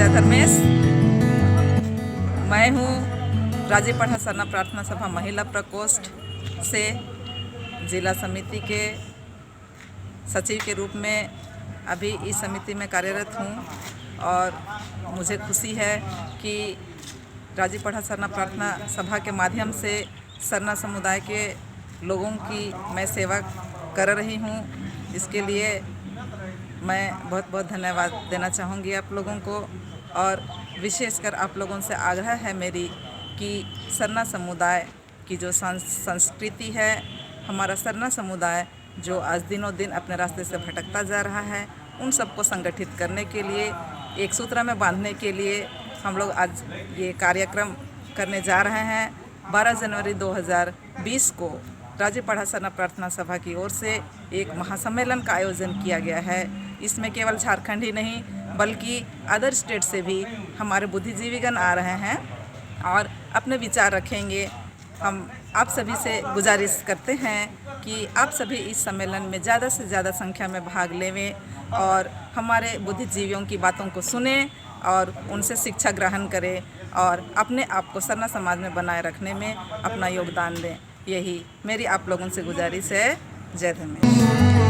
जय धर्मेश। मैं हूँ राजीपढ़ा सरना प्रार्थना सभा महिला प्रकोष्ठ से जिला समिति के सचिव के रूप में अभी इस समिति में कार्यरत हूँ और मुझे खुशी है कि राजीपढ़ा सरना प्रार्थना सभा के माध्यम से सरना समुदाय के लोगों की मैं सेवा कर रही हूँ। इसके लिए मैं बहुत बहुत धन्यवाद देना चाहूँगी आप लोगों को, और विशेषकर आप लोगों से आग्रह है मेरी कि सरना समुदाय की जो संस्कृति है, हमारा सरना समुदाय जो आज दिनों दिन अपने रास्ते से भटकता जा रहा है, उन सबको संगठित करने के लिए, एक सूत्र में बांधने के लिए हम लोग आज ये कार्यक्रम करने जा रहे हैं। 12 जनवरी 2020 को राजीपढ़ा सरना प्रार्थना सभा की ओर से एक महासम्मेलन का आयोजन किया गया है। इसमें केवल झारखंड ही नहीं बल्कि अदर स्टेट से भी हमारे बुद्धिजीवीगण आ रहे हैं और अपने विचार रखेंगे। हम आप सभी से गुजारिश करते हैं कि आप सभी इस सम्मेलन में ज़्यादा से ज़्यादा संख्या में भाग लेवें और हमारे बुद्धिजीवियों की बातों को सुने और उनसे शिक्षा ग्रहण करें और अपने आप को सरना समाज में बनाए रखने में अपना योगदान दें। यही मेरी आप लोगों से गुजारिश है। जय धर्मेश।